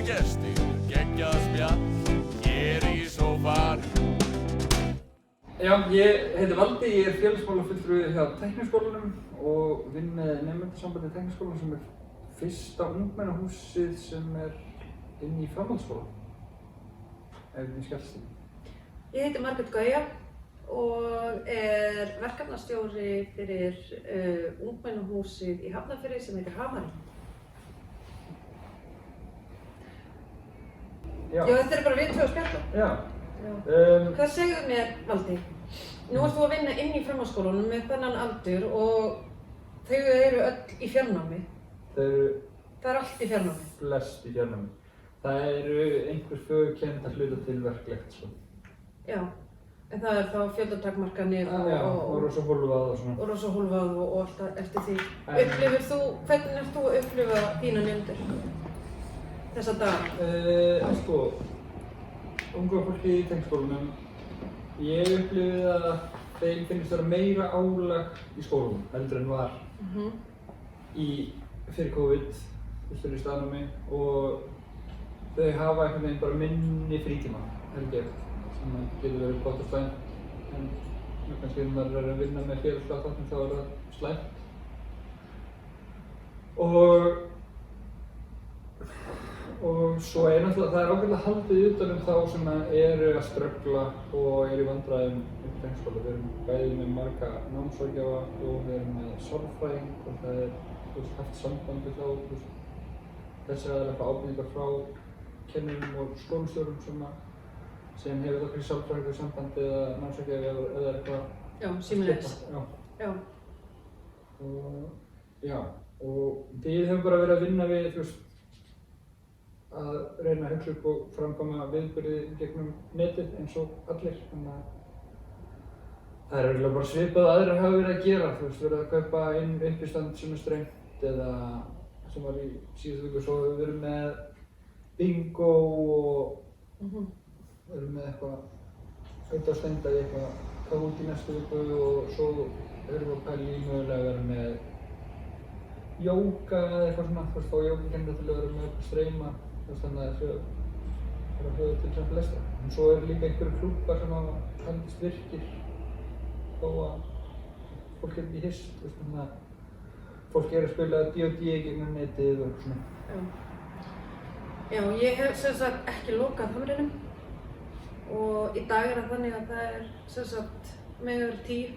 gestir, geggjað spjall, hér í sófanum. Já, ég heiti Valdi, ég félagsmálafulltrúi hjá Tækniskólanum og vinn með nemendasambandi Tækniskólanum sem fyrsta ungmennahúsið sem inn í framhaldsskóla. Ef þið skellst því. Ég heiti Margrét Gauja og verkefnastjóri fyrir ungmennahúsið í Hafnarfirði sem heitir Hamari. Já, þetta bara við tvö að spjalla. Já. Hvað segðu mér, Valdi? Nú ert þú að vinna inn í framhaldsskólanum með þennan aldur og þau eru öll í fjarnámi. Það allt í fjarnámi. Flest í fjarnámi. Það eru einhver fögkennd að hluta til verklegt, sko. Já, en það þá fjöldatakmarkanir og rosa hólfað og svona. Og rosa hólfað og allt eftir því. Hvernig ert þú að upplifa þína nemendur þessa daga? Sko, unga fólki í Tækniskólanum, ég upplifði að þeim finnst vera meira álag í skólanum heldur en var fyrir COVID, fyrir staðnámi og þau hafa einhvern veginn bara minni frítíma, held ég, sem getur verið gott og slæmt, en kannski ef maður er að vinna með félagslega þáttum þá það slæmt. Og svo náttúrulega það ágætlega haldið utan þá sem eru að ströggla og eru í vandræðum í Tækniskóla. Við erum bæði með marga námsráðgjafa og við erum með sálfræðing og það haft samband við þá þessir aðeins að fá ábendingar frá kennurum og skólastjórum sem hefur þá kannski sálfræðingu samband eða námsráðgjafi eða eitthvað símleiðis. Og við höfum bara verið að vinna við að reyna að hugsa upp og framkvæma viðburði gegnum netið eins og allir. Þannig að það er eiginlega bara svipað að aðrir hafa verið að gera. Verið að kaupa inn uppistand sem strengt eða sem var í síðustu viku. Svo hefur við verið með bingo og verið með eitthvað auðvitað í eitthvað hvað út í næstu viku og svo erum við að pæla í mögulega að vera með jóga eða eitthvað svona. Fá jógakennara til að vera með eitthvað streyma. Þannig að það er að höfða til sem flestra. En svo eru líka einhverjum klúbbar sem hafa haldist virkir þó að fólk ekki hist. Þannig að fólk að spila D&D gegnum netið og eitthvað svona. Já, ég hef sem sagt ekki lokað hamrinum og í dag það þannig að það sem sagt meður 10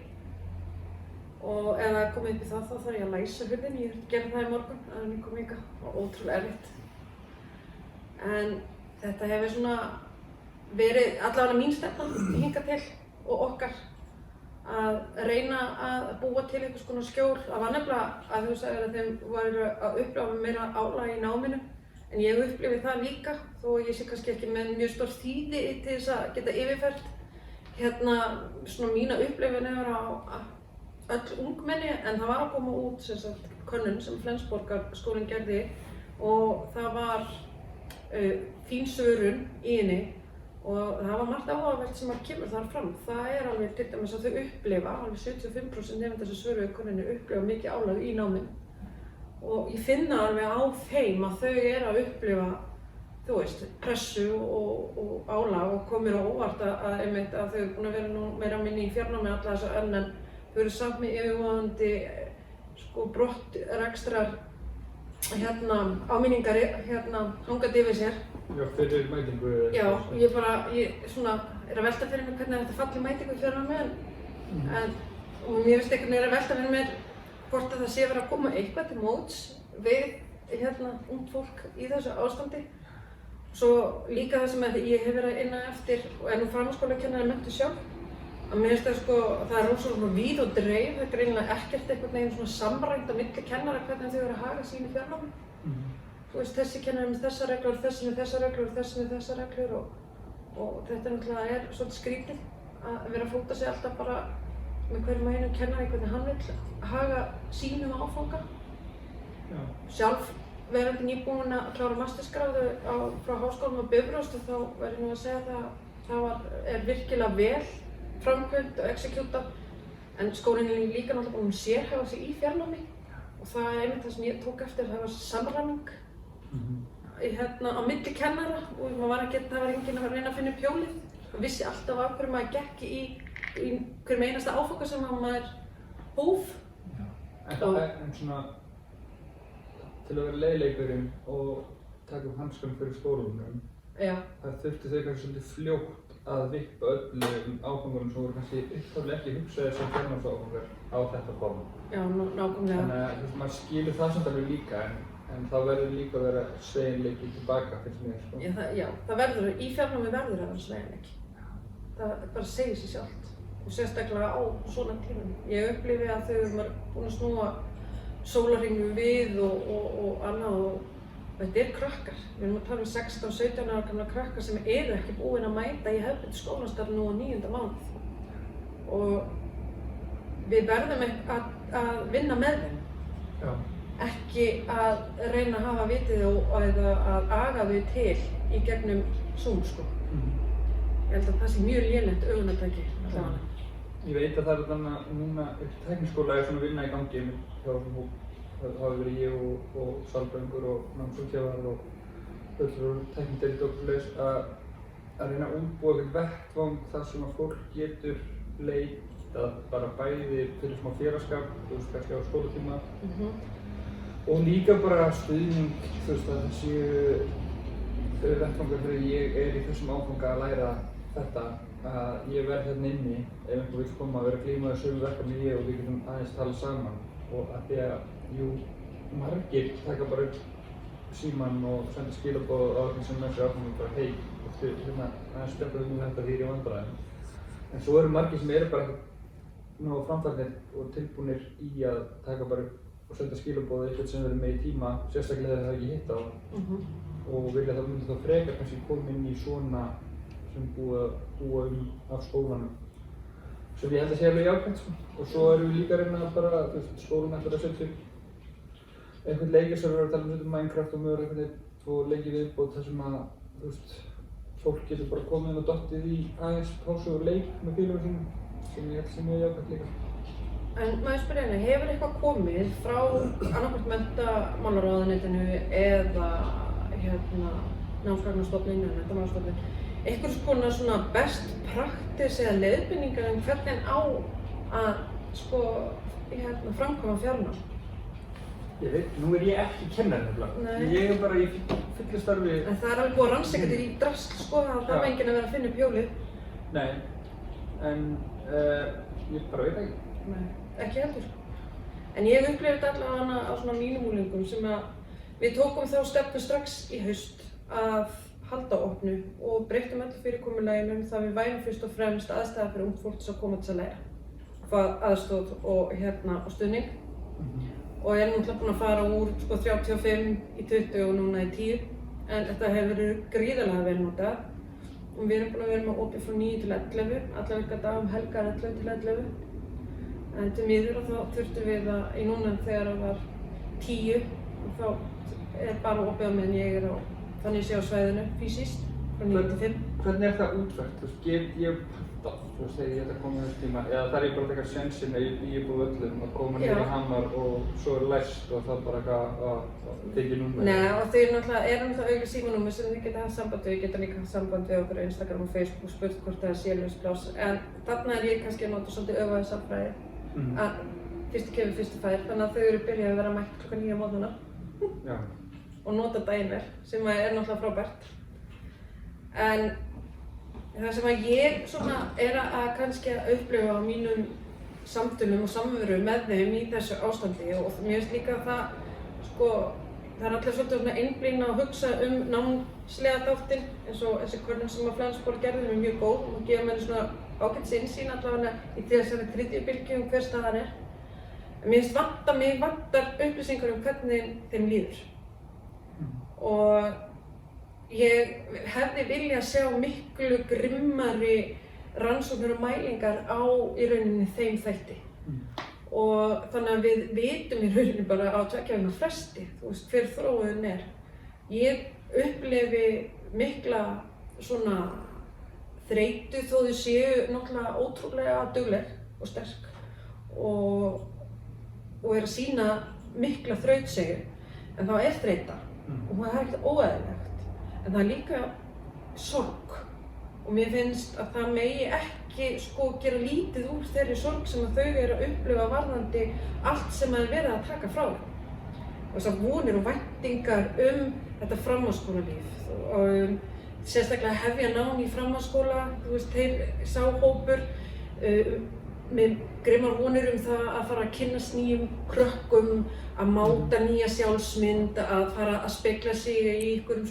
og ef það komið upp í það þá þarf ég að læsa hurðinni. Ég gerði það í morgun áður en ég kom hingað. Það var ótrúlega erfitt. En þetta hefur svona verið allavega mín stefna hingað til og okkar að reyna að búa til einhvers konar skjól. Það var nefnilega að þú sagðir að þeim væru að upplifa meira álag í náminu en ég upplifi það líka þó ég sé kannski ekki með mjög stór þýði til þess að geta yfirfært svona mína upplifanir á öll ungmenni en það var að koma út sem sagt könnun sem Flensborgarskólinn gerði og það var þín svörun í henni og það var margt áhugavert sem kemur þar fram. Það alveg til dæmis að þau upplifa, alveg 75% nemenda sem svöruðu í konunni upplifa mikið álag í náminu og ég finna alveg á þeim að þau að upplifa, þú veist, pressu og álag og komir á óvart að þau eru búin að vera nú meira minni í fjarnámi alla þessa en þau eru samt með yfirvofandi brottrekstrar áminningar hangandi yfir sér. Já, fyrir mætingu. Já, ég svona að velta fyrir mér hvernig þetta falli mætingu í fjarnámi og mér finnst einhvern veginn að velta fyrir mér hvort að það sé verið að koma eitthvað til móts við ungt fólk í þessu ástandi. Svo líka það sem ég hef verið að inna eftir og nú framhaldsskólakennari menntuð sjálf að mér finnst það er rosalega víð og dreif, það er greinilega ekkert einhvern veginn svona samræmt á milli kennara hvernig þau eru að haga sínu fjarnámi. Þú veist, þessi kennari með þessar reglur, þessi með þessar reglur og þessi með þessar reglur og þetta náttúrulega svolítið skrítið að vera að fóta sig alltaf bara með hverjum og einum kennari hvernig hann vill haga sínum áfanga. Sjálf verandi nýbúin að klára mastersgráðu frá Háskólanum á Bifröst og þá verður nú að segja það virkilega vel framkvæmt og exekjútað en skólinn er líka náttúrulega búinn að sérhæfa sig í fjarnámi og það einmitt það sem ég tók eftir það var samræming á milli kennara og það var enginn að reyna að finna upp hjólið. Maður vissi alltaf af hverju maður gekk í hverjum einasta áfanga sem maður hóf. En svona, til að vera leiðleikurinn og taka upp hanskanum fyrir skólanum, það þurfti þau kannski svolítið fljótt að vippa öllum áfangunum sem voru kannski upphaflega ekki hugsaðir sem fjarnámsáfangar á þetta form. Já, nákvæmlega. Þannig að maður skilur það samt alveg líka, en það verður líka að vera sveigjanleiki tilbaka, finnst mér, sko. Já, það verður, í fjarnámi verður að vera sveigjanleiki. Það bara segir sig sjálft. Og sérstaklega á svona tímum. Ég upplifi að þau eru búin að snúa sólarhringnum við og annað og þetta er krakkar. Við erum að tala um 16-17 ára gamla krakkar sem eru ekki búin að mæta í hefðbundið skólastarf nú á 9. mánuð. Og við verðum að vinna með þeim. Já. Ekki að reyna að hafa vitið eða að aga þau til í gegnum Zoom, sko. Ég held að það sé mjög lélegt augunartæki allavega. Ég veit að það er þarna núna tækniskóla er svona vinna í gangi hjá það hafa verið ég og sálfræðingur og námsráðgjafar og fulltrúar tæknideild og svoleiðis að reyna að útbúa eitthvað vettvang þar sem að fólk getur leitað bara bæði fyrir smá félagsskap, þú veist, kannski á skólatíma og líka bara stuðning, þú veist, að það séu vettvangar fyrir ég er í þessum áfanga að læra þetta að ég verð hérna inni ef einhver vill koma að vera að glíma sömu verkefni ég og við getum aðeins tala saman og að því að, margir taka bara upp símann og senda skilaboð á þeim sem með sér áfram og bara hei, viltu hérna aðeins spjalla um þetta því ég er í vandræðum. En svo eru margir sem eru bara ekki nógu framfærnir og tilbúnir í að taka bara upp og senda skilaboð eitthvað sem verður með í tíma, sérstaklega þegar það ekki hitt á og vilja það myndi þá frekar kannski koma inn í svona sem búa af skólanum sem ég held að sé alveg jákvæmt, sko. Og svo erum við líka að reyna að bara, þú veist, skólinn ætlar að setja upp einhvern leikir sem við erum að tala um Minecraft og mögur einhvern veginn og leiki viðbót þar sem að, þú veist, fólk getur bara komið inn og dottið í aðeins pásu og leik með félögum sínum sem ég held að sé mjög jákvæmt líka. En maður spyrir hérna, hefur eitthvað komið frá annaðhvort menntamálaráðuneytinu eða námsgagnastofnun eða menntamálastofnun einhvers konar svona best practice eða leiðbeiningar um hvernig á að framkvæma fjarnám? Ég veit, nú er ég ekki kennari nefnilega. Ég er bara í fullu starfi. En það er alveg búið að rannsaka þetta í drasl, sko, það þarf enginn að vera að finna upp hjólið. Nei, en ég bara veit ekki. Nei, ekki heldur. En ég upplifði þetta allavega á svona mínum úlingum sem að við tókum þá stefnu strax í haust að halda opnu og breyttum öllu fyrirkomulaginu það við værum fyrst og fremst aðstæða fyrir ungt fólk til að koma til að læra. Hvað aðstoð og stuðning. Og ég er náttúrulega búin að fara úr 35 í 20 og núna í 10. En þetta hefur verið gríðarlega vel notað. Og við erum búin að vera með opið frá 9 til 11, alla virka dag helgar 11 til 11. En til miður og þá þurftum við að í núna þegar það var 10 og þá er bara opið á meðan ég er á þannig sé á svæðinu fysiskt frá 9 til 5. Hvernig er það útfært? Þú veist, get ég pantað, þú veist, þegar ég ætla að koma þess tíma eða þarf ég bara að taka sjensin að ég er búið öllum að koma niður í Hamar og svo er læst og það bara eitthvað að tekja númer? Nei, og þau eru náttúrulega auðvitað símanúmer sem þið geta haft samband við, geta líka haft samband við okkur á Instagram og Facebook og spurt hvort það sé laust pláss. En þarna er ég kannski að nota svolítið öfaði sálfræði að fyrstu kemur fyrstu fær, þannig að þau eru byrjað að vera mætt klukkan 9 á mótnana og nota daginn vel, sem er náttúrulega frábært. En það sem að ég svona er að kannski að upplifa á mínum samtölum og samveru með þeim í þessu ástandi og mér finnst líka að það, sko, það er allir svolítið svona einblína að hugsa námslega þáttinn eins og þessi könnun sem að Flensborg gerði er mjög góð og gefa mér svona ágætis innsýn allavega í þessari þriðju bylgju hver staðan er. En mér vantar upplýsingar hvernig þeim líður. Og ég hefði viljað sjá miklu grimmari rannsóknir og mælingar á í rauninni þeim þætti. Og þannig að við vitum í rauninni bara á 2 vikna fresti, þú veist, hver þróunin er. Ég upplifi mikla svona þreytu þó þau séu náttúrulega ótrúlega dugleg og sterk og er að sýna mikla þrautseigju. En þá er þreyta og það er ekkert óeðlilegt. En það er líka sorg og mér finnst að það megi ekki gera lítið úr þeirri sorg sem að þau eru að upplifa varðandi allt sem að verið að taka frá þeim. Og þessar vonir og væntingar þetta framhaldsskólalíf og sérstaklega hefja nám í framhaldsskóla, þeir sá hópur með grimmar vonir það að fara að kynnast nýjum krökkum, að máta nýja sjálfsmynd, að fara að spegla sig í einhverjum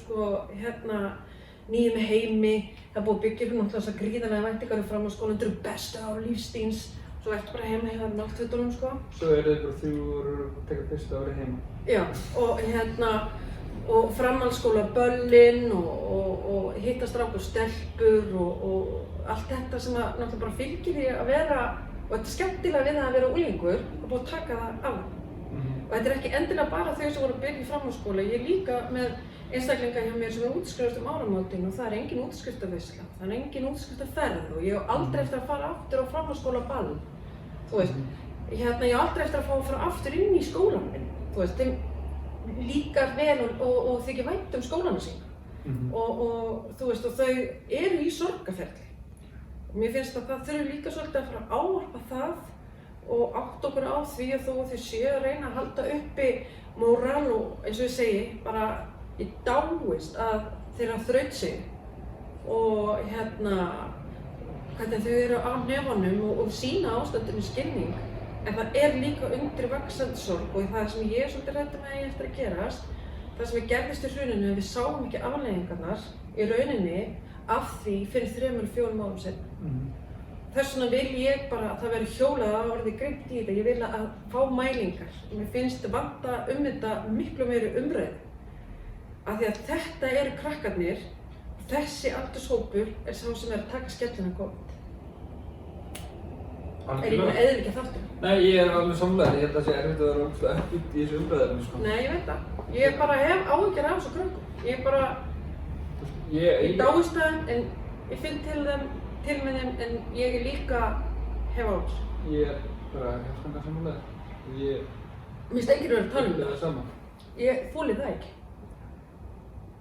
nýjum heimi. Það er búið að byggja upp náttúrulega þessar gríðarlega væntingar framhaldsskóla, þetta eru bestu ár lífstíns. Svo ertu bara heima hjá náttfötunum Svo eru þið bara 3 ár að taka fyrsta ári heima. Já, og framhaldsskólaböllin og hitta strák og stelpur og allt þetta sem að náttúrulega bara fylgir því að vera, og þetta er skemmtilega við það að vera unglingur og búið að taka það af. Og þetta er ekki endilega bara þau sem voru að byrja í framhaldsskóla, ég er líka með einstaklinga hjá mér sem er útskrifast áramótin og það er engin útskriftarveisla, það er engin útskriftarferð og ég hef aldrei eftir að fara aftur á framhaldsskólaball. Ég hef aldrei eftir að fara aftur inn í skólann minn. Þeim líkar vel og þykir vænt skólana sína. Og þau eru í sorgarferli. Mér finnst að það þurfi líka svolítið að fara að ávarpa það og átta okkur á því að þó að þau séu að reyna að halda uppi móral og eins og ég segi, bara ég dáist að þeirra þrautseigju og hvernig þau eru á hnefanum og sýna ástandinu skilning. En það er líka undirvaxandi sorg og það sem ég er svolítið hrædd um að eigi eftir að gerast, það sem gerðist í hruninu, við sáum ekki afleiðingarnar í rauninni af því fyrir 3-4 árum seinna. Þess vegna vil ég bara að það veri hjólað að orðið grimmt í þetta. Ég vil að fá mælingar. Mér finnst vanta þetta miklu meiri umræðu. Af því að þetta eru krakkarnir, þessi aldurshópur er sá sem er að taka skellina COVID. Er ég með eðilegja þáttum? Nei, ég er alveg samlega. Ég held að það sé erfitt að vera ógeðslega upp í þessu umræðinu. Nei, ég veit það. Ég bara hef áhyggjur af þessu krökkum. Ég dáist það en ég finn til með þeim en ég er líka hef áhyggjur. Ég er bara hefðskanlega samlega. Mér finnst enginn verið að tala um það. Ég þoli það ekki.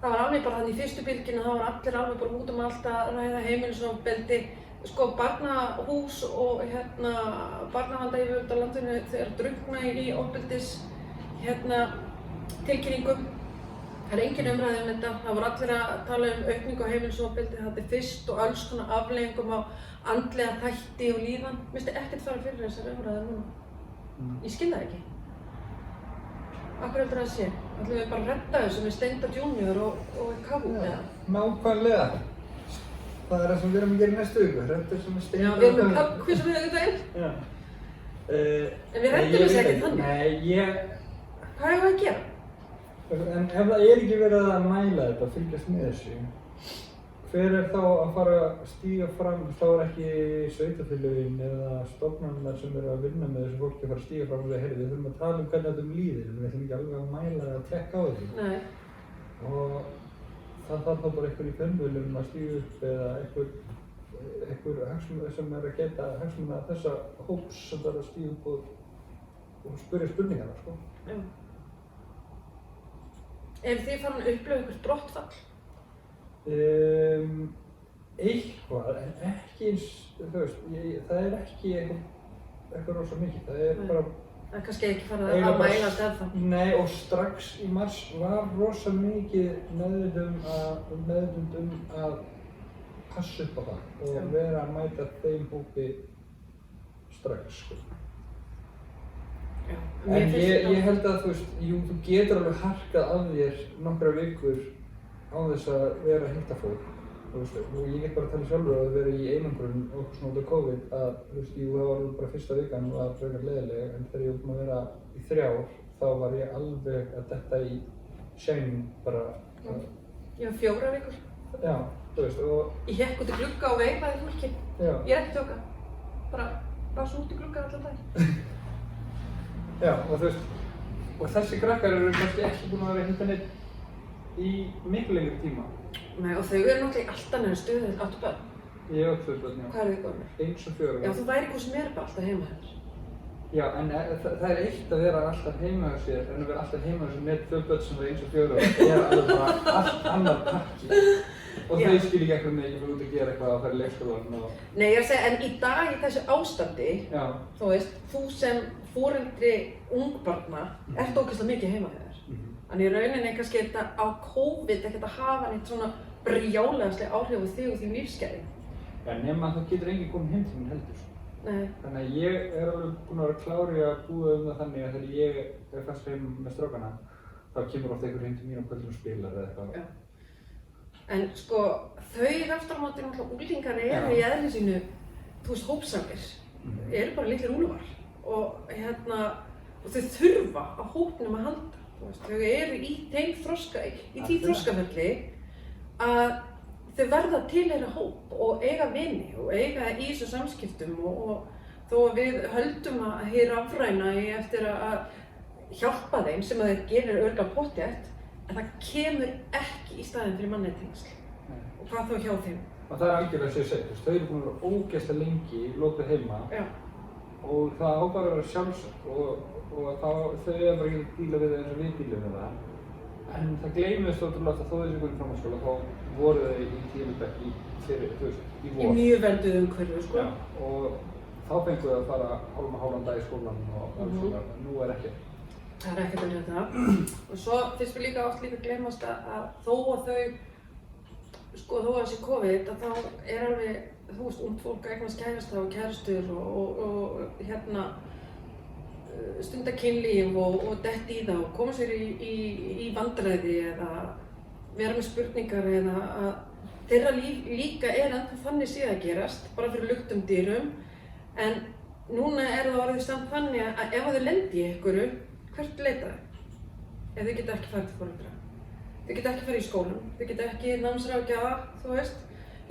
Það var alveg bara þannig í fyrstu bylgjunni, það var allir alveg bara út allt að ræða heimilisofbeldi. Barnahús og barnavandayfirvöld á landinu þegar drukkna í ofbeldis tilkynningum. Það er engin umræða þetta. Það voru allir að tala aukningu á heimilisofbeldi. Þetta er fyrst og alls konar afleiðingum á andlega þætti og líðan. Mér finnst ekkert fara fyrir þessari umræðu núna. Ég skil það ekki. Af hverju heldur það að sé? Ætlum við bara að redda þessu með Steindar Junior og KV eða? Nákvæmlega. Það er það sem við erum að gera í næstu viku, redda þessu með Steindar. Já, við erum með pubquiz við auðvitað. Já. En við reddum þessu ekkert þannig. Nei, Hvað eigum við að gera? En ef það er ekki verið að mæla þetta, fylgjast með þessu, hver er þá að fara að stíga fram? Þá er ekki sveitarfélögin eða stofnanirnar sem eru að vinna með þessu fólki að fara að stíga fram og segja, heyrðu, við þurfum að tala um hvernig þetta líður, en við ætlum ekki alveg að mæla eða að tekka á því. Nei. Og það þarf þá bara einhver í fjölmiðlum að stíga upp eða einhver hagsmunaaðili sem er að geta hagsmuna þessa hóps sem þarf að stíga upp og spyrja spurningarna, sko. Já. Eru þið farin að upplifa eitthvað brottfall? Eitthvað, en ekki eins, þú veist, það er ekki eitthvað rosa mikið, það er bara... Það er kannski ekki farið að mælast ennþá. Nei, og strax í mars var rosa mikið meðvitund að passa upp á það og vera að mæta þeim hópi strax, sko. Já. En ég held að, þú veist, þú getur alveg harkað af þér nokkra vikur á þess að vera að hitta fólk. Þú veist, og ég get bara að tala sjálfur að vera í einangrun og svona út af COVID að, þú veist, það var bara fyrsta vikan og það var frekar leiðileg, en þegar ég var búinn að vera í 3 ár, þá var ég alveg að detta í shining bara. Já, 4 vikur. Já, þú veist, og... Ég hékk út í glugga og veifaði fólki. Já. Ég er ekki tjóka. Bara svo út í glugga allan dag. Já, og þú veist, og þessi krakkar eru kannski ekki búin að vera að hitta neitt í miklu lengri tíma. Nei, og þau eru náttúrulega í allt annað stöðu en 8 börn. Ég hef 2 börn, já. Hvað eru þið gömul? 1 og 4. Já, þú væri hvað sem er bara alltaf heima hennar. Já, en það eitt að vera alltaf heima hjá sér en að vera alltaf heima hjá sér með 2 börn sem er 1 og 4 ára er alveg bara allt annar pakki. Og þau skil ekki eitthvað með ekki fyrir út að gera eitthvað að fara í leikskólann og... Nei, ég er að segja, en í dag í þessu ástandi, Já. þú veist, þú sem foreldri ungbarna ert ógeðslega mikið heima hjá þér. Þannig í rauninni kannski þetta á COVID ekkert að hafa neitt svona brjálæðisleg áhrif á þig og þín lífsgæði. Já, nema þá getur enginn komið heim til mín heldur. Nei. Þannig að ég er alveg búinn að vera klár í að búa það þannig að þegar ég er fast heim með strákana þá kemur oft einhver heim til mín á kvöldin og spilar eða eitthvað. Já. En sko, þau aftur á móti náttúrulega úlingar eru í eðli sínu, þú veist, hópsangir, eru bara litlir úlfar og og þau þurfa á hópnum að halda. Þú veist, þau eru í því þroskaferli að þau verða að tilheyra hóp og eiga vini og eiga í þessu samskiptum og þó að við höldum að hið rafræna eftir að hjálpa þeim sem að þeir gerir örugglega pottþétt en það kemur ekki í staðinn fyrir mannlegheingsl. Og hvað þá hjá þeim? Og það er algjörlega sem ég segi, þau eru búin að vera ógeðslega lengi lokuð heima og það á bara að vera sjálfsagt og þau eru bara ekki að díla við það eins og við dílum við það. En það gleymist ótrúlega að þó þessi komið í framhaldsskóla þá voru þau í 10. bekk í vor. Í mjög vernduðu umhverfi, sko. Já, og þá fengu þau að fara hálfan dag í skólann og alls svona, nú er ekkert. Það er ekkert að nefna það. Og svo finnst við líka oft gleymast að þó að þau, sko þó að þessi COVID, að þá er alveg, þú veist, ungt fólk að eignast kærasta og kærastur og stunda kynlíf og dett í það og koma sér í vandræði eða vera með spurningar eða að þeirra líf líka er ennþá þannig séð að gerast, bara fyrir luktum dyrum. En núna er það orðið samt þannig að ef þau lendi í einhverju, hvert leita þau? Ef þau geta ekki farið til foreldra. Þau geta ekki farið í skólann, þau geta ekki námsráðgjafa, þú veist.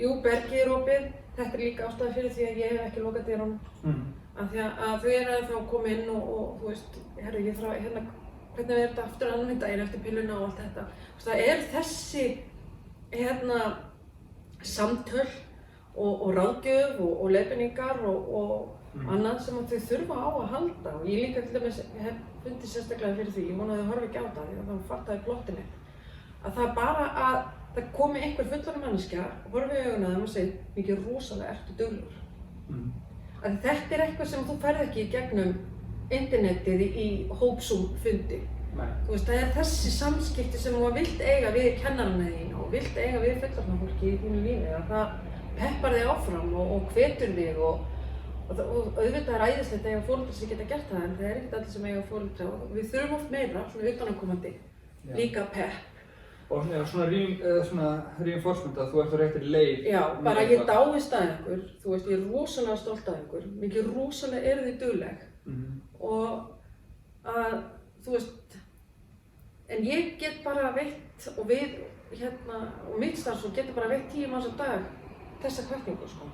Jú, bergið er opið, þetta er líka ástæða fyrir því að ég hef ekki lokað dyrunum. Af því að þau eru þá að koma inn og þú veist, herru, ég þarf hvernig er þetta aftur annan daginn eftir pilluna og allt þetta. Það er þessi samtöl og ráðgjöf og leiðbeiningar og annað sem þau þurfa á að halda. Og ég líka til dæmis hef fundið sérstaklega fyrir því, ég vona að þau horfi ekki á það því að það fattaði plottinu. Að það bara að það komi einhver fullorðin manneskja og horfi í augun á þeim og segi, mikið rosalega ertu duglegur. Að þetta er eitthvað sem þú ferð ekki í gegnum internetið í hópsúm-fundi. Þú veist, það er þessi samskipti sem þú vilt eiga við kennarana þín og vilt eiga við fullorðna fólki í þínu lífi. Að það peppar þig áfram og hvetur þig og auðvitað er æðislegt að eiga foreldra sem geta gert það en það er ekkert allir sem eiga foreldra og við þurfum oft meira, svona utanaðkomandi, líka pepp. Og svona reinforcement að þú ert á réttri leið. Já, bara ég dáist að ykkur, þú veist, ég er rosalega stolt af ykkur, mikið rosalega eru þið dugleg og að, þú veist, en ég get bara veitt og við, og mitt starfsfólk getur bara veitt 10 manns á dag þessa hvatningu, sko.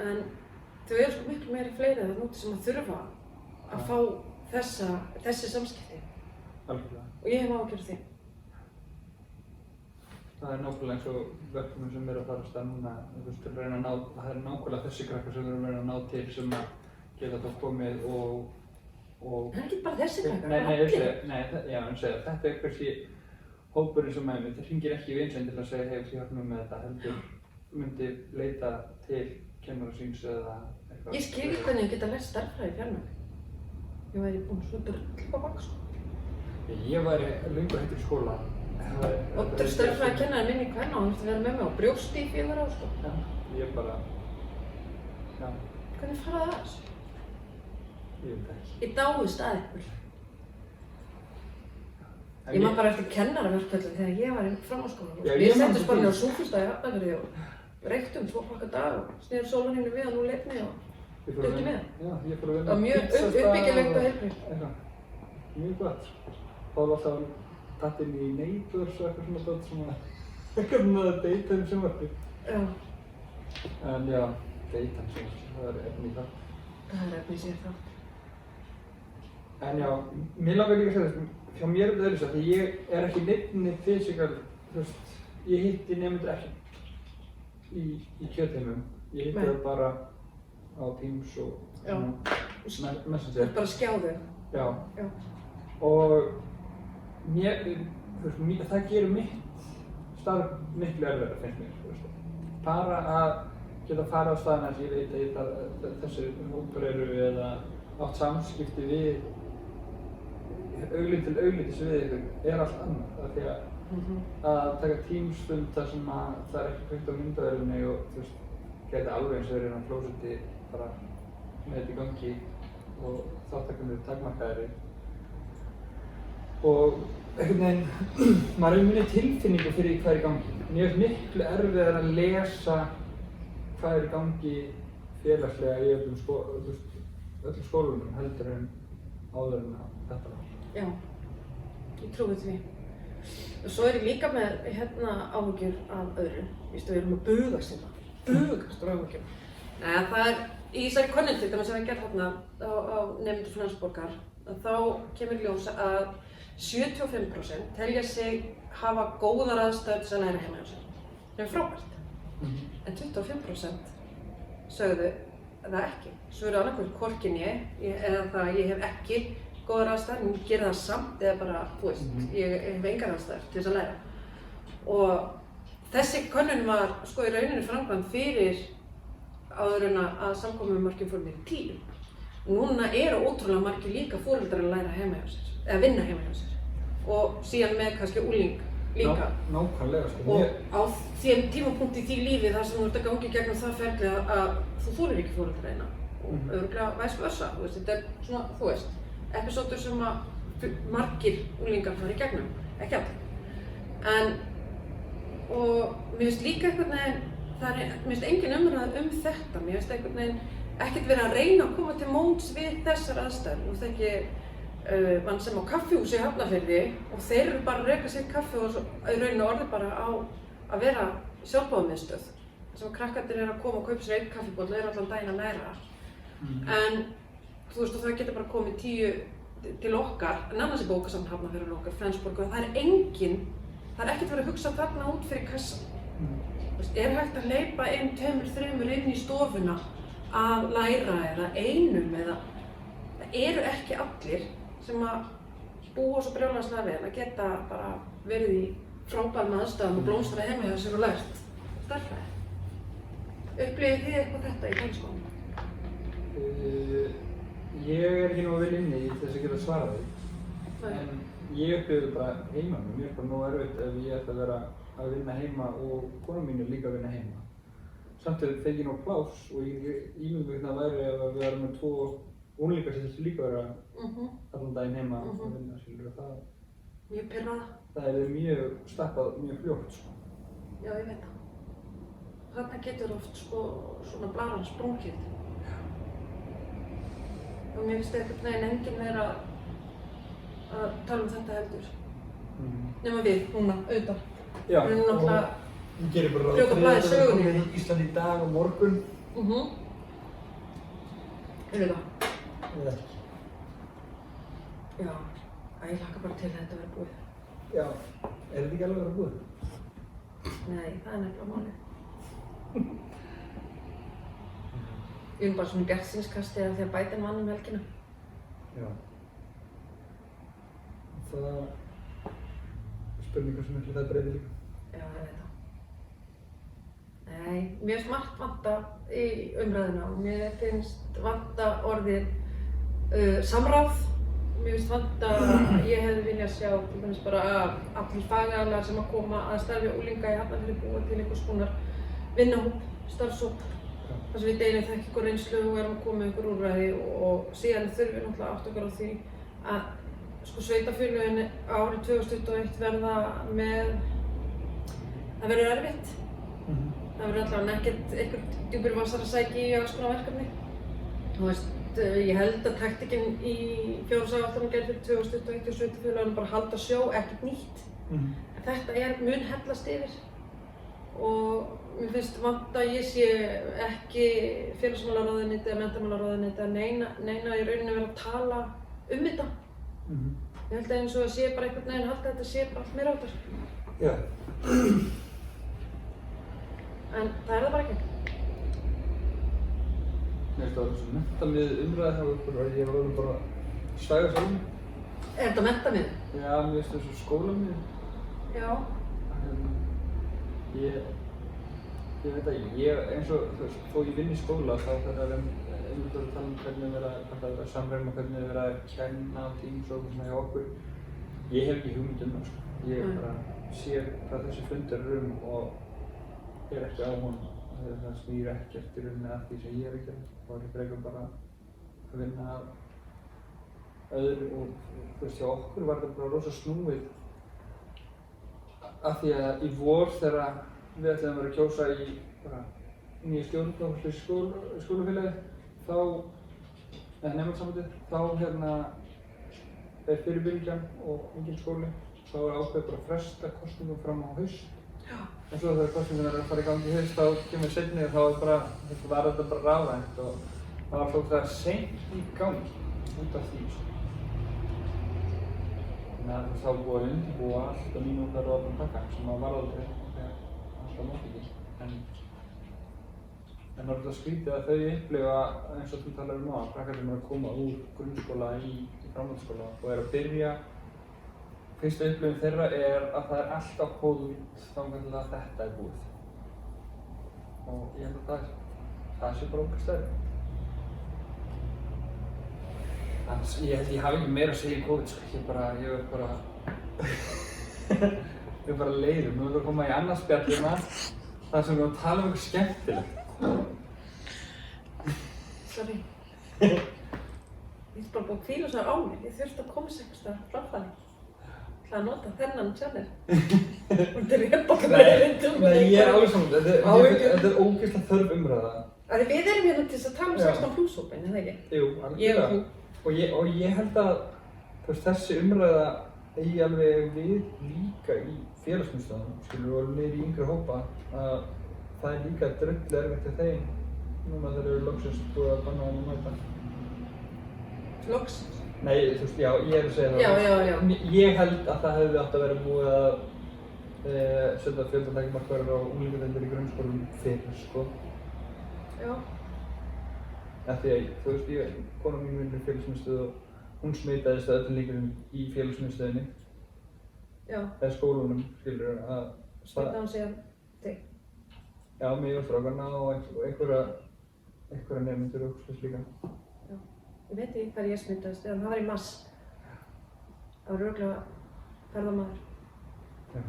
En þau eru sko miklu meiri fleiri þar núti sem að þurfa að fá þessi samskipti. Algjörlega. Og ég hef ágjörð því. Það er nákvæmlega eins og verkefnum sem eru að fara af stað núna, þú veist, til að reyna að ná, það er nákvæmlega þessi krakkar sem við erum að reyna að ná til sem að geta þá komið og... Það er ekki bara þessi krakkar, það er allir. Þetta er kannski hópurinn sem að það hringir ekki í vinsæn til að segja hei, hjálp mér með þetta, heldur myndi leita til kennara síns eða eitthvað. Ég skil ekki hvernig ég geta lært stærðfræði í fjarnámi. Ég væri búinn svo drull á bak, sko. Ég væri löngu hættur í skóla. Og stærðfræði kennari minn í kvenna, hann þurfti að vera með mig á brjósti í 4 ár, sko. Já, ég bara... Já. Hvernig faraði það þessu? Ég veit ekki. Ég dáist að ykkur. Ég man bara eftir kennaraverkföllum þegar ég var í framhaldsskólanum. Við settumst bara niður á súkkustað í Hafnarfirði og reyktum 2 pakka á dag og sniðum sólarhringnum við og nú lifni og döktum með. Já, ég fór að vinna það var mjög uppbyggilegt og heilbrigt. Mjög gott. Það var alltaf tatt inn í Neighbors og eitthvað svona dót sem að deyta sjónvarpi. Já. En já, deyta sjónvarpi, það er efni í það. Það er efni í sér það. En já, mér langar líka að segja þetta, hjá mér er þetta öðruvísi, því ég er ekki neinni fysikal, þú veist, ég hitti nemendur ekki í kjötheimum. Ég hitti það bara á Teams og svona. Messenger. Bara skjáðu. Já. Já. Og það gerir mitt starf miklu erfiðara, finnst mér. Bara að geta farið á staðina sem ég veit að þessir hópar eru eða átt samskipti við augliti til auglitis við ykkur allt annað. Af því að taka Teams-fund þar sem að það ekki kveikt á myndavélinni og þú veist, gæti alveg eins og verið á klósetti bara með þetta í gangi og þáttakendur takmarkaðari. Og einhvern veginn, maður hefur minni tilfinningu fyrir hvað í gangi. Mér finnst miklu erfiðar að lesa hvað í gangi félagslega í öllum skólunum heldur en áður en þetta var. Já, ég trúi því. Og svo er ég líka með áhyggjur af öðru. Við erum að bugast bugast af áhyggjum. Það er í þessari könnun til dæmis sem við gerðum þarna á nemendur Flensborgar, þá kemur ljós að 75% telja sig hafa góðar aðstæður til að læra heima hjá sér. Það er frábært. En 25% sögðu það ekki. Svöruðu annarkvort hvorki né eða það að ég hef ekki góðar aðstæður, en ég geri það samt eða bara, þú veist, ég hef engar aðstæður til þess að læra. Og þessi könnun var sko í rauninni framkvæmd fyrir áður en að samkomumörkin fór niður í 10. Núna eru ótrúlega margir líka foreldrar að læra heima hjá sér, eða vinna heima hjá sér. Og síðan með kannski úling líka. Nákvæmlega sko. Og á þeim tímapunkti í því lífi þar sem þú ert að gangi gegnum það ferli að þú þolir ekki foreldra eina. Og örugglega vice versa, þú veist, þetta er svona, þú veist, episódur sem að margir úlingar fara í gegnum, ekki allir. Og mér finnst líka einhvern veginn, mér finnst engin umræða þetta, mér finnst einhvern veginn ekkert verið að reyna að koma til móts við þessar aðstæður. Nú þekki mann sem á kaffihúsi í Hafnarfirði og þeir eru bara að reka sitt kaffi og í rauninu orðið bara á að vera sjálfboðamiðstöð. Þar sem krakkarnir eru að koma og kaupa sér einn kaffibolla og eru allan daginn að læra. En þú veist, og það getur bara komið 10 til okkar, en annars er bókasafn Hafnarfjörður okkar, Flensborg, og það er ekkert verið að hugsa þarna út fyrir kassan. Er hægt að hleypa 1, 2, 3 inn í stofuna að læra eða einum eða það eru ekki allir sem að búa svo brjálæðislega vel að geta bara verið í frábærum aðstæðum og blómstra heima hjá sér og lært stærðfræði. Upplifið þið eitthvað þetta í grunnskólanum? Ég er ekki nógu vel inni í þess að geta svara því. En ég upplifði bara heima með mér, bara nógu erfitt ef ég ætti að vera að vinna heima og konan mín er líka að vinna heima. Samt er þetta ekki nóg pláss og ég ímyndi mig það væri ef við erum með 2 unglingar sem þessi líka vera allan daginn heima að vinna, skilur, og það... Mjög pirrað. Það er mjög stappað mjög fljótt, sko. Já, ég veit það. Þarna getur oft, sko, svona blaran sprungið. Og mér finnst einhvern veginn enginn vera að tala þetta heldur. Nema við, núna, auðvitað. Já, og ég gerir bara ráð fyrir að það komið í Ísland í dag og morgun. Heyrðu það? Eða ekki. Já, ég hlakka bara til að þetta verði búið. Já, er þetta ekki alveg að vera búið? Nei, það er nefnilega málið. Ég hef bara svona gert sínskasti af því að bæta mann helgina. Já. Það er spurningar sem ekki það breytir líka. Já, ég veit það. Nei, mér finnst margt vanta í umræðuna og mér finnst vanta orðið samráð. Mér finnst vanta að ég hefði viljað sjá til dæmis bara að allir fagaðilar sem að koma að starfi unglinga í Hafnarfirði búa til einhvers konar vinnahóp, starfshóp. Þar sem við deilum þekkingu og reynslu og erum að koma með einhver úrræði og síðan þurfum við náttúrulega átt okkur á því að sko sveitarfélögin árið 2021 verða með, það verður erfitt. Það verður allavega ekkert einhvern djúpir vasar að sækja í alls konar verkefni. Þú veist, ég held að taktikinn í fjárhagsáætlunum fyrir 2021 og sveitarfélögin bara halda sjó, ekkert nýtt. Þetta mun hellast yfir og mér finnst vanta að ég sé ekki félagsmálaráðuneyti eða menntamálaráðuneyti að neina í rauninni vera að tala þetta. Ég held að eins og að sé bara einhvern veginn halda þetta sé bara allt meira áttar. Já. En það er það bara ekki. Mér finnst það þessu menntamiðuð umræða hjá ykkur og ég var alveg bara að svæfa sjálfum. Er þetta menntamiðuð? Já, mér finnst þessu skólamiðuð. Já. Ég veit ekki, eins og þú veist, þó ég vinn í skóla þá þarf það að tala um hvernig vera að samræma, hvernig vera að kenna á Teams og svona hjá okkur. Ég hef ekki hugmynd það, sko. Ég bara sé hvað þessi fundur og er ekki á honum. Það snýr ekkert í rauninni að því sem ég er að gera. Það er frekar bara að vinna að öðru og þú veist, hjá okkur var þetta bara rosa snúið af því að í vor þegar við ætlum að vera að kjósa í nýja stjórn á skólafélagi eða nemendasambandið, þá er fyrirbylgjan og engin skóli. Þá er ákveðið bara að fresta kosningum fram á haust. En svo þegar kosningarnar eru að fara í gangi í haust, þá kemur seinni og þá var þetta bara rafrænt og það var svolítið seint í gangi út af því. Þannig að þá búið að undirbúa allt á mínútar og allan pakka sem var aldrei alltaf mátt ekki. En það er þetta skrítið að þau upplifa, eins og þú talar um á, krakkar sem eru að koma úr grunnskóla í framhaldsskóla og eru að byrja. Fyrsta upplifun þeirra er að það er alltaf COVID þangað til að þetta er búið. Og ég held að það sé bara okkar stærri. Þannig ég held ég hafi ekki meira að segja í COVID, sko. Ég er bara leiður. Nú erum við að koma í annað spjallina þar sem við erum að tala um eitthvað skemmtilegt. Sorry. Ég er bara búin að hvíla svo á mig. Ég þurfti að komast eitthvað staðar frá þannig. Að nota þennan channel. Þetta er hérna Nei, ég er alveg saman. Þetta er ógeðslega þörf umræða. Við erum hérna til þess að tala um 16 pluss-hópinn, er það ekki? Jú, alveg. Og ég held að þessi umræða eigi alveg við líka í félagsmiðstöðvunum, skilur, og niður í yngri hópa, að það er líka drull erfitt hjá þeim núna þegar eru loksins búið að banna þeim að mæta. Loksins? Nei, þú veist, já, ég er að segja það. Já. Ég held að það hefði átt að vera búið að setja fjöldatakmarkverðir á unglingadeildir í grunnskólum fyrir, sko. Já. Af því að, þú veist, kona mín vinnur í félagsmiðstöð og hún smitaðist að öllum líkjum í félagsmiðstöðinni. Já. Eða skólunum, skilur, að... Smitaði hún síðan þig? Já, mig og strákarna og einhverja nemendur og slúst líka. Já. Ég veit ekki hvað ég smitaðist, en það var í mars. Það var örugglega ferðamaður. Já.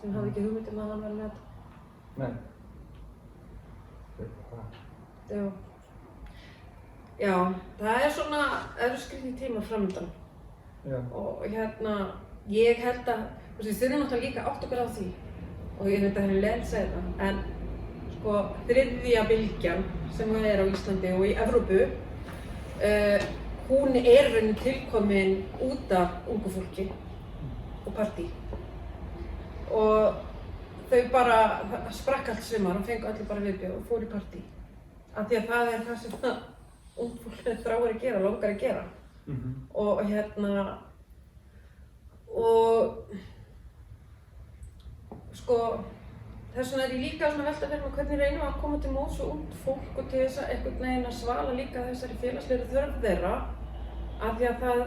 Sem hafði ekki hugmynd að hann var með þetta. Nei. Já, það er svona, það eru skrítnir tímar framöndan. Já. Og ég held að, þú veist, við þurfum náttúrulega líka átt okkur á því. Og ég veit að það er leiðilegt að segja það, en sko, þriðja bylgjan sem er á Íslandi og í Evrópu, hún er raunin tilkomin út af ungu fólki og partí. Og þau bara, það sprakk allt sumar og fengu allir bara viðbjóð og fór í partí. Af því að það er það sem ungt fólk þráir að gera, langar að gera. Og sko, þess vegna er ég líka að velta fyrir mig hvernig reynum að koma til móts við ungt fólk og til þess að einhvern veginn að svala líka þessari félagslegri þörf þeirra. Af því að það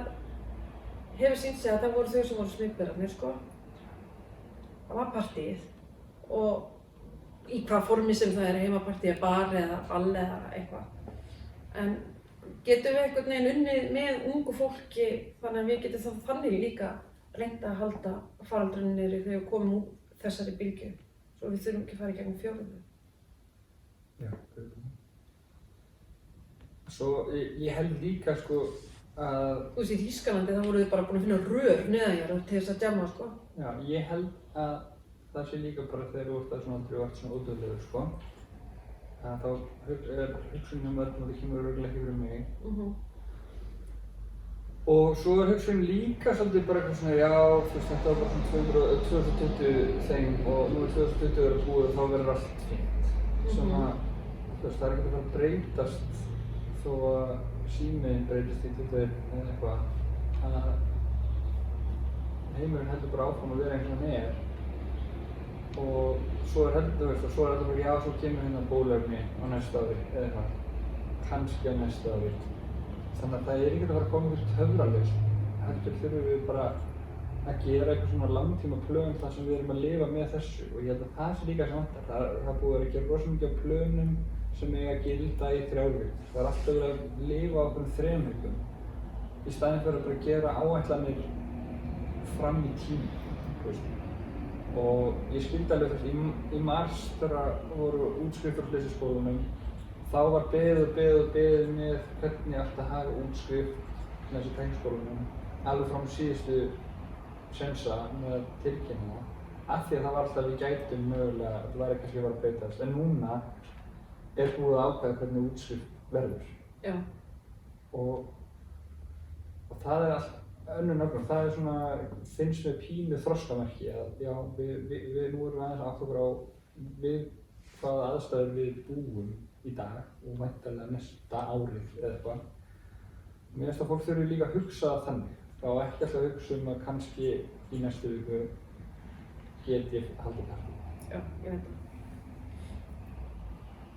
hefur sýnt sig að það voru þau sem voru smitberarnir, sko. Það var partíið. Og í hvað formi sem það er, heimapartíð, bar eða ball eða eitthvað. En getum við einhvern veginn unnið með ungu fólki þannig að við getum þá þannig líka reynt að halda faraldrinum niðri þegar við komum úr þessari bylgju. Svo við þurfum ekki að fara í gegnum fjórðu. Já, svo ég held líka, sko, að... Þú veist, í Þýskalandi þá voru þið bara búin að finna rör neðanjarðar til þess að djamma, sko. Já, ég held að það sé líka bara þegar þú ert að svona aldrei vart svona ódöðlegur, sko. Þá er hugsunin um öllum og það kemur örugglega ekki fyrir mig. Og svo er hugsunin líka svolítið bara eitthvað svona, já, þú veist, þetta var bara svona 2020 þeim og nú er 2020 verið búið og þá verður allt fínt. Svona, þú veist, það er ekkert að fara að breytast þó að síminn breytist í 21 eða eitthvað. Að heimurinn heldur bara áfram að vera eins og hann er. og svo heldur og svo alltaf bara já, svo kemur hérna bóluefni á næsta ári eða eitthvað, kannski á næsta ári. Þannig að það er ekkert að fara að koma einhvers töfralausn, heldur þurfum við bara að gera eitthvað svona langtíma plön þar sem við erum að lifa með þessu og ég held að það sé líka sem vantar. Það búið að gera rosa mikið á plönum sem eiga að gilda í 3 vikur. Það er alltaf verið að lifa á okkur 3 vikum í staðinn fyrir að bara gera áætlanir fram í tíma, þú veist. Og ég skildi alveg þess, í mars þegar voru útskriftir á leysiskólanum, þá var beðið með hvernig átti að hafa útskrift með þessi tækniskólanum, alveg fram síðustu sensa með að tilkynna það, af því að það var alltaf við gætum mögulega, það væri kannski að vera að breytast, en núna er búið að ákveða hvernig útskrift verður. Já. Og það er allt önnur nöfnum, það er svona, finnst mér pínu þroskamerki að já, við nú erum við aðeins að átta okkur á við hvaða aðstæður við búum í dag og væntanlega næsta árið eða eitthvað. Mér finnst að fólk þurfi líka að hugsa þannig, þá ekki alltaf að hugsa að kannski í næstu viku get ég haldið partí. Já, ég veit það.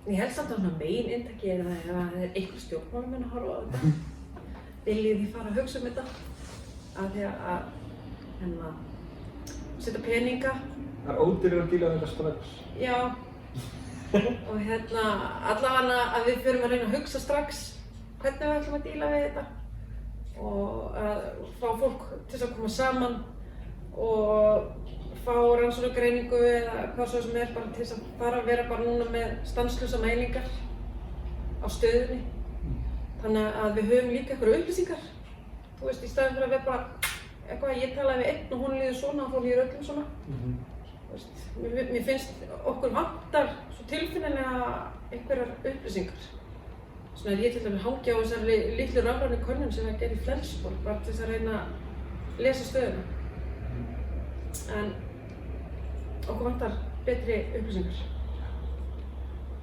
Ég held samt að svona megin inntaki er að ef það er einhver stjórnmálamenn að horfa á þetta, viljið þið fara að hugsa um þetta, af því að setja peninga. Það er ódýrara að díla við þetta strax. Já, og allavega að við förum að reyna að hugsa strax hvernig við ætlum að díla við þetta og að fá fólk til þess að koma saman og fá rannsóknargreiningu eða hvað svo sem er bara til þess að fara að vera bara núna með stanslausa mælingar á stöðunni. Þannig að við höfum líka einhverja upplýsingar. Þú veist, í staðinn fyrir að vera bara eitthvað, ég talaði við einn og hún líður svona og hún líður öllum svona. Þú veist, mér finnst okkur vantar svo tilfinnilega einhverjar upplýsingar. Svona er ég til dæmis hangi á þessari litlu rafrænu könnun sem er gerð í Flensborg, bara til þess að reyna að lesa stöðuna. En okkur vantar betri upplýsingar.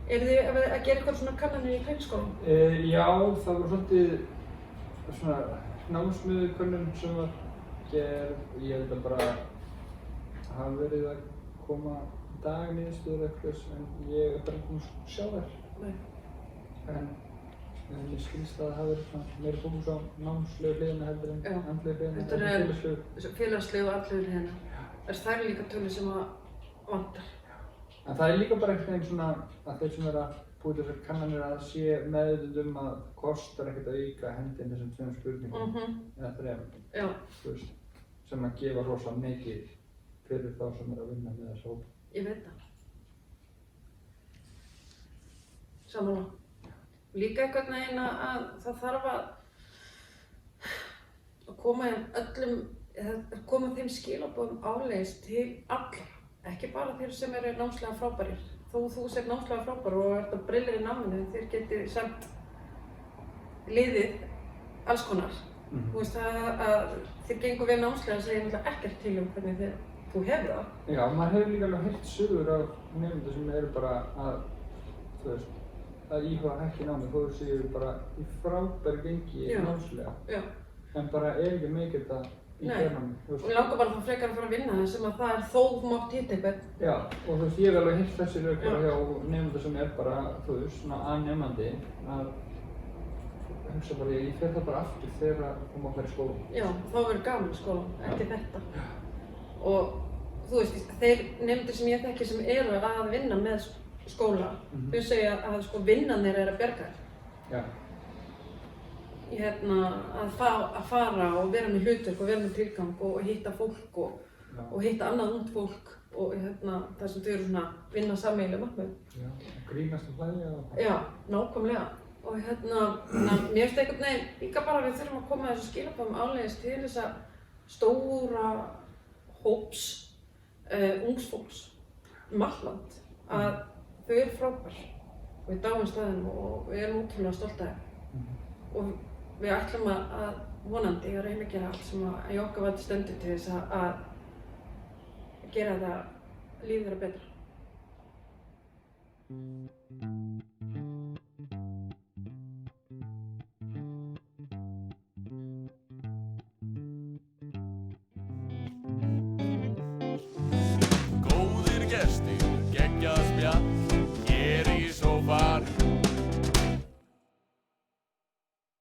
Eru þið að gera eitthvað svona kannanir í tækniskólanum? Já, það var svolítið svona námsmiðukönnun sem var gerð. Ég held að bara hafa verið að koma í dag niðurstöður eitthvað en ég er bara ekki búinn að sjá þær. Nei. En ég skilst að það hafi verið svona meira fókus á námslegu hliðina heldur en andlegu hliðina. Þetta er félagslegu og andlegu hliðina. Það er líka tölur sem að vantar. En það er líka bara einhvern veginn svona að þeir sem eru að búið þessar kannanir að sé meðvitund að kostar ekkert að auka hendin þessum 2 spurningum eða 3, Já. Þú veist, sem að gefa rosa mikið fyrir þá sem eru að vinna með þessu hópa. Ég veit það. Sammála. Líka einhvern veginn að það þarf að koma þeim skilaboðum áleiðis til allra. Ekki bara þeir sem eru námslega frábærir. Þó þú sér námslega frábær og ert að brillir í náminu, þeir geti samt liðið alls konar. Þú veist að þeir gengur vel námslega segir náttúrulega ekkert til hvernig þú hefur það. Já, maður hefur líka alveg heyrt sögur af nemendum sem eru bara að, þú veist, að íhuga ekki námi þó þau séu bara í frábæru gengi námslega. Já. En bara er ekki mikið þetta í kjörnámi. Og ég langar bara þá frekar að fara að vinna það sem að það er þó þú mátt hitta einhvern. Já, og þú veist, ég hef alveg heyrt þessi rauk bara hjá nemendum sem er bara, þú veist, svona aðnemandi að hugsa bara, ég fer það bara aftur þegar þú mátt vera í skóla. Já, þá verður gaman í skóla, ekki þetta. Og þú veist, þeir nemendur sem ég þekki sem eru að vinna með skóla, þau segja að sko vinnan þeirra er að bjarga þér. Já. Að fara og vera með hlutverk og vera með tilgang og hitta fólk og hitta annað ungt fólk og það sem þau eru svona vinna sameiginlega markmið. Já, grínast og hlæja og... Já, nákvæmlega. Og mér finnst einhvern veginn líka bara að við þurfum að koma þessu skilaboðum áleiðis til þess að stóra hóps ungs fólks allt land að þau eru frábær og við dáum staðinum og við erum ótrúlega stolt af þeim. Og við ætlum að vonandi að reyna að gera allt sem að í okkar valdi stendur til þess að gera það lífið þeirra betra.